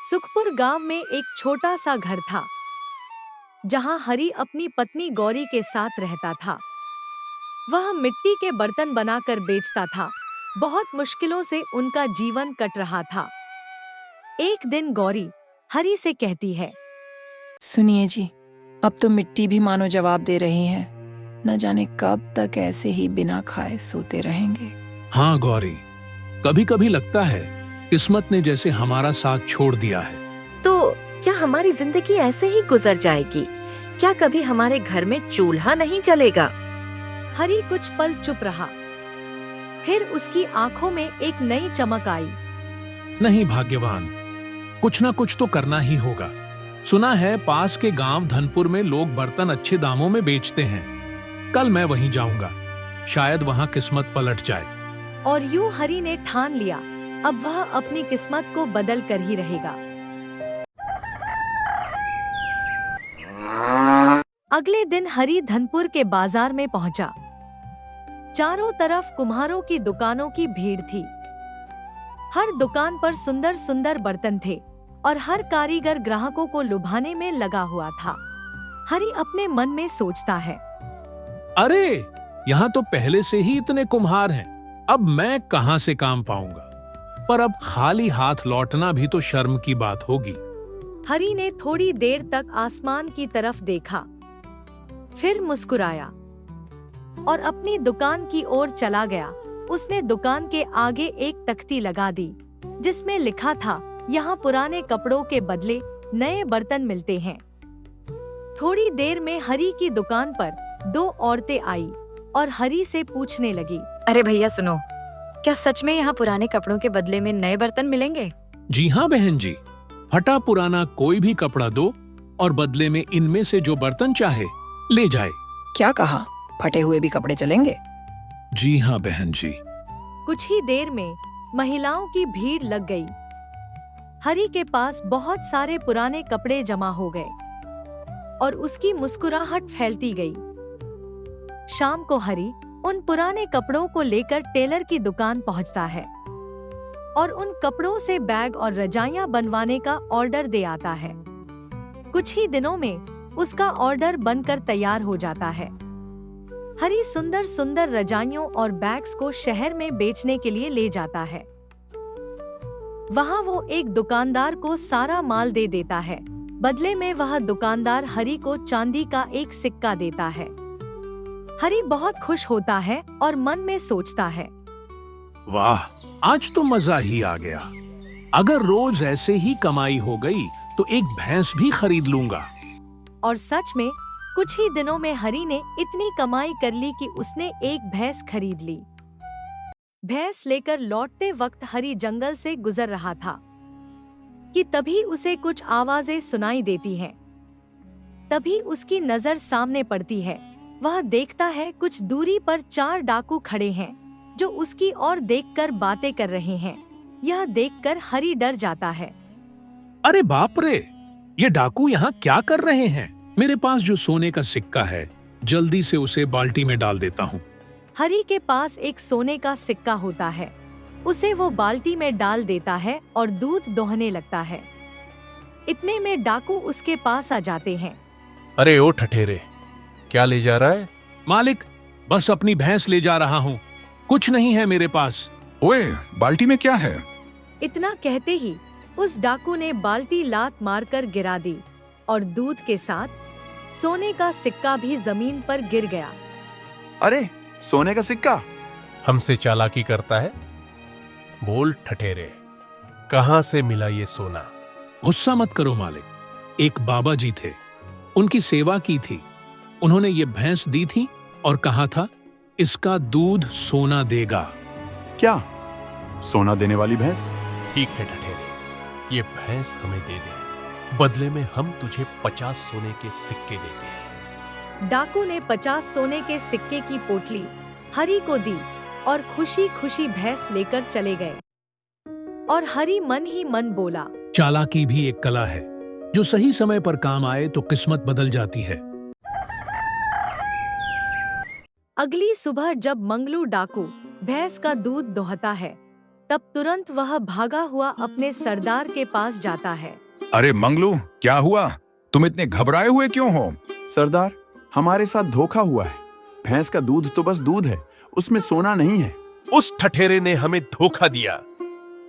सुखपुर गांव में एक छोटा सा घर था जहां हरि अपनी पत्नी गौरी के साथ रहता था। वह मिट्टी के बर्तन बनाकर बेचता था। बहुत मुश्किलों से उनका जीवन कट रहा था। एक दिन गौरी हरि से कहती है, सुनिए जी, अब तो मिट्टी भी मानो जवाब दे रही है। न जाने कब तक ऐसे ही बिना खाए सोते रहेंगे। हाँ गौरी, कभी कभी लगता है किस्मत ने जैसे हमारा साथ छोड़ दिया है। तो क्या हमारी जिंदगी ऐसे ही गुजर जाएगी? क्या कभी हमारे घर में चूल्हा नहीं जलेगा? हरि कुछ पल चुप रहा। फिर उसकी आंखों में एक नई चमक आई। नहीं भाग्यवान, कुछ ना कुछ तो करना ही होगा। सुना है पास के गांव धनपुर में लोग बर्तन अच्छे दामों में बेचते हैं। कल मैं वहीं जाऊंगा, शायद वहां किस्मत पलट जाए। और यूं हरि ने ठान लिया, अब वह अपनी किस्मत को बदल कर ही रहेगा। अगले दिन हरि धनपुर के बाजार में पहुंचा। चारों तरफ कुम्हारों की दुकानों की भीड़ थी। हर दुकान पर सुंदर सुंदर बर्तन थे और हर कारीगर ग्राहकों को लुभाने में लगा हुआ था। हरि अपने मन में सोचता है, अरे यहाँ तो पहले से ही इतने कुम्हार हैं, अब मैं कहां से काम पाऊंगा। पर अब खाली हाथ लौटना भी तो शर्म की बात होगी। हरि ने थोड़ी देर तक आसमान की तरफ देखा, फिर मुस्कुराया और अपनी दुकान की ओर चला गया। उसने दुकान के आगे एक तख्ती लगा दी जिसमें लिखा था, यहाँ पुराने कपड़ों के बदले नए बर्तन मिलते हैं। थोड़ी देर में हरि की दुकान पर दो औरतें आई और हरि से पूछने लगी, अरे भैया सुनो, क्या सच में यहाँ पुराने कपड़ों के बदले में नए बर्तन मिलेंगे? जी हाँ बहन जी, फटा पुराना कोई भी कपड़ा दो और बदले में इनमें से जो बर्तन चाहे ले जाए। क्या कहा, फटे हुए भी कपड़े चलेंगे? जी हाँ बहन जी। कुछ ही देर में महिलाओं की भीड़ लग गई। हरि के पास बहुत सारे पुराने कपड़े जमा हो गए और उसकी मुस्कुराहट फैलती गई। शाम को हरि उन पुराने कपड़ों को लेकर टेलर की दुकान पहुंचता है और उन कपड़ों से बैग और रजाइयां बनवाने का ऑर्डर दे आता है। कुछ ही दिनों में उसका ऑर्डर बनकर तैयार हो जाता है। हरि सुंदर सुंदर रजाइयों और बैग्स को शहर में बेचने के लिए ले जाता है। वहां वो एक दुकानदार को सारा माल दे देता है। बदले में वह दुकानदार हरि को चांदी का एक सिक्का देता है। हरि बहुत खुश होता है और मन में सोचता है, वाह, आज तो मजा ही आ गया। अगर रोज ऐसे ही कमाई हो गई तो एक भैंस भी खरीद लूंगा। और सच में कुछ ही दिनों में हरि ने इतनी कमाई कर ली कि उसने एक भैंस खरीद ली। भैंस लेकर लौटते वक्त हरि जंगल से गुजर रहा था कि तभी उसे कुछ आवाजें सुनाई देती हैं। तभी उसकी नजर सामने पड़ती है। वह देखता है कुछ दूरी पर 4 डाकू खड़े हैं जो उसकी ओर देखकर बातें कर रहे हैं। यह देखकर हरि डर जाता है। अरे बाप रे, ये डाकू यहाँ क्या कर रहे हैं? मेरे पास जो सोने का सिक्का है, जल्दी से उसे बाल्टी में डाल देता हूँ। हरि के पास एक सोने का सिक्का होता है। उसे वो बाल्टी में डाल देता है और दूध दोहने लगता है। इतने में डाकू उसके पास आ जाते हैं। अरे ओ ठठेरे, क्या ले जा रहा है? मालिक, बस अपनी भैंस ले जा रहा हूँ, कुछ नहीं है मेरे पास। ओए, बाल्टी में क्या है? इतना कहते ही उस डाकू ने बाल्टी लात मारकर गिरा दी और दूध के साथ सोने का सिक्का भी जमीन पर गिर गया। अरे, सोने का सिक्का? हमसे चालाकी करता है? बोल ठठेरे, कहां से मिला ये सोना? गुस्सा मत करो मालिक, एक बाबा जी थे, उनकी सेवा की थी। उन्होंने ये भैंस दी थी और कहा था, इसका दूध सोना देगा। क्या सोना देने वाली भैंस? ठीक है ठठेरे, ये भैंस हमें दे दे, बदले में हम तुझे 50 सोने के सिक्के देते हैं। डाकू ने 50 सोने के सिक्के की पोटली हरि को दी और खुशी खुशी भैंस लेकर चले गए। और हरि मन ही मन बोला, चालाकी भी एक कला है, जो सही समय पर काम आए तो किस्मत बदल जाती है। अगली सुबह जब मंगलू डाकू भैंस का दूध दोहता है, तब तुरंत वह भागा हुआ अपने सरदार के पास जाता है। अरे मंगलू, क्या हुआ? तुम इतने घबराए हुए क्यों हो? सरदार, हमारे साथ धोखा हुआ है। भैंस का दूध तो बस दूध है, उसमें सोना नहीं है। उस ठठेरे ने हमें धोखा दिया,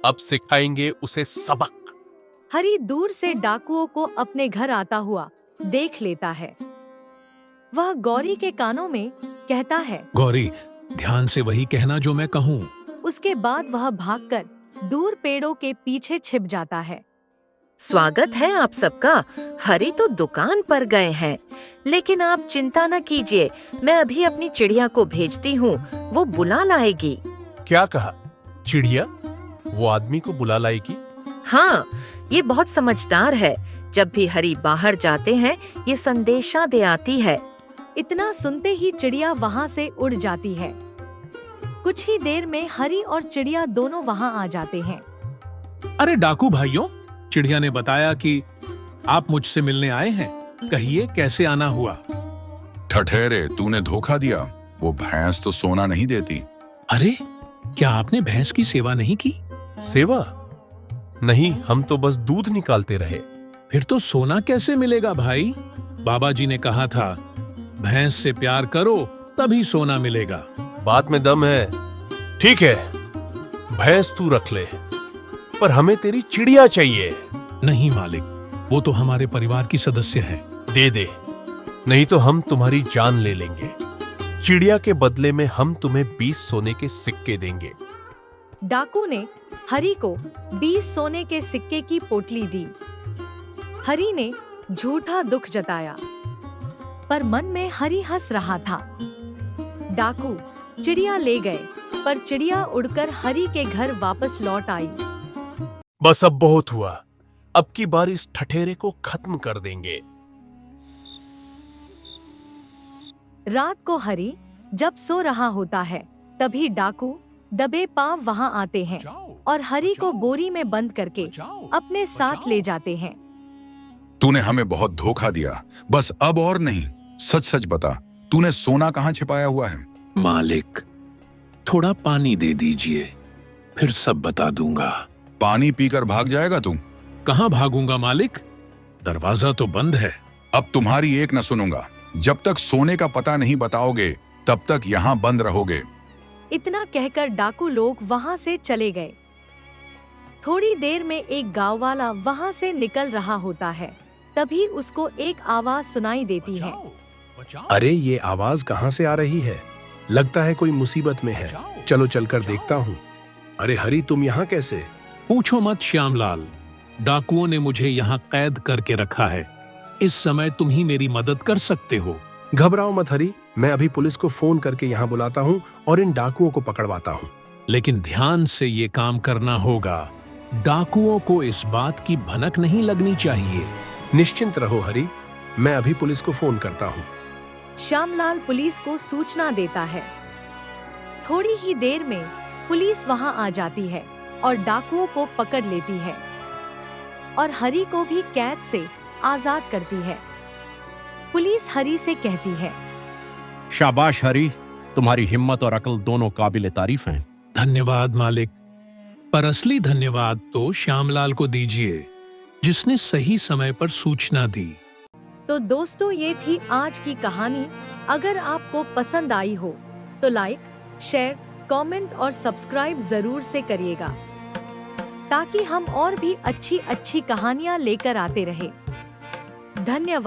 अब सिखाएंगे उसे सबक। हरी दूर से डाकुओं को अपने घर आता हुआ देख लेता है। वह गौरी के कानों में कहता है, गौरी, ध्यान से वही कहना जो मैं कहूँ। उसके बाद वह भागकर दूर पेड़ों के पीछे छिप जाता है। स्वागत है आप सबका। हरी तो दुकान पर गए हैं, लेकिन आप चिंता न कीजिए, मैं अभी अपनी चिड़िया को भेजती हूँ, वो बुला लाएगी। क्या कहा? चिड़िया? वो आदमी को बुला लाएगी? हाँ, ये बहुत समझदार है। जब भी हरी बाहर जाते हैं, ये संदेशा दे आती है। इतना सुनते ही चिड़िया वहाँ से उड़ जाती है। कुछ ही देर में हरी और चिड़िया दोनों वहाँ आ जाते हैं। अरे डाकू भाइयों, चिड़िया ने बताया कि आप मुझसे मिलने आए हैं। कहिए कैसे आना हुआ? ठठेरे, तूने धोखा दिया। वो भैंस तो सोना नहीं देती। अरे, क्या आपने भैंस की सेवा नहीं की? सेवा? नहीं, हम तो बस दूध निकालते रहे। फिर तो सोना कैसे मिलेगा भाई? बाबा जी ने कहा था, भैंस से प्यार करो तभी सोना मिलेगा। बात में दम है। ठीक है, भैंस तू रख ले, पर हमें तेरी चिड़िया चाहिए। नहीं मालिक, वो तो हमारे परिवार की सदस्य है। दे दे, नहीं तो हम तुम्हारी जान ले लेंगे। चिड़िया के बदले में हम तुम्हें 20 सोने के सिक्के देंगे। डाकू ने हरी को 20 सोने के सिक्के की पोटली दी। हरी ने झूठा दुख जताया, पर मन में हरी हंस रहा था। डाकू चिड़िया ले गए, पर चिड़िया उड़कर हरी के घर वापस लौट आई। बस अब बहुत हुआ, अब की बार इस ठठेरे को खत्म कर देंगे। रात को हरी जब सो रहा होता है, तभी डाकू दबे पांव वहां आते हैं और हरी को बोरी में बंद करके अपने साथ ले जाते हैं। तूने हमें बहुत धोखा दिया, बस अब और नहीं। सच सच बता, तूने सोना कहाँ छिपाया हुआ है? मालिक, थोड़ा पानी दे दीजिए, फिर सब बता दूंगा। पानी पीकर भाग जाएगा तू? कहाँ भागूंगा मालिक, दरवाजा तो बंद है। अब तुम्हारी एक न सुनूंगा। जब तक सोने का पता नहीं बताओगे, तब तक यहाँ बंद रहोगे। इतना कहकर डाकू लोग वहां से चले गए। थोड़ी देर में एक गांव वाला वहां से निकल रहा होता है, तभी उसको एक आवाज सुनाई देती है। अरे, ये आवाज कहाँ से आ रही है? लगता है कोई मुसीबत में है। चलो चलकर देखता हूँ। अरे हरी, तुम यहाँ कैसे? पूछो मत श्यामलाल, डाकुओं ने मुझे यहाँ कैद करके रखा है। इस समय तुम ही मेरी मदद कर सकते हो। घबराओ मत हरी, मैं अभी पुलिस को फोन करके यहाँ बुलाता हूँ और इन डाकुओं को पकड़वाता हूँ। लेकिन ध्यान से ये काम करना होगा। डाकुओं को इस बात की भनक नहीं लगनी चाहिए। निश्चिंत रहो हरी, मैं अभी पुलिस को फोन करता हूँ। श्यामलाल पुलिस को सूचना देता है। थोड़ी ही देर में पुलिस वहां आ जाती है और डाकुओं को पकड़ लेती है और हरी को भी कैद से आजाद करती है। पुलिस हरी से कहती है, शाबाश हरी, तुम्हारी हिम्मत और अकल दोनों काबिल तारीफ हैं। धन्यवाद मालिक, पर असली धन्यवाद तो श्यामलाल को दीजिए, जिसने सही समय पर सूचना दी। तो दोस्तों, ये थी आज की कहानी। अगर आपको पसंद आई हो तो लाइक, शेयर, कमेंट और सब्सक्राइब जरूर से करिएगा, ताकि हम और भी अच्छी अच्छी कहानियां लेकर आते रहे। धन्यवाद।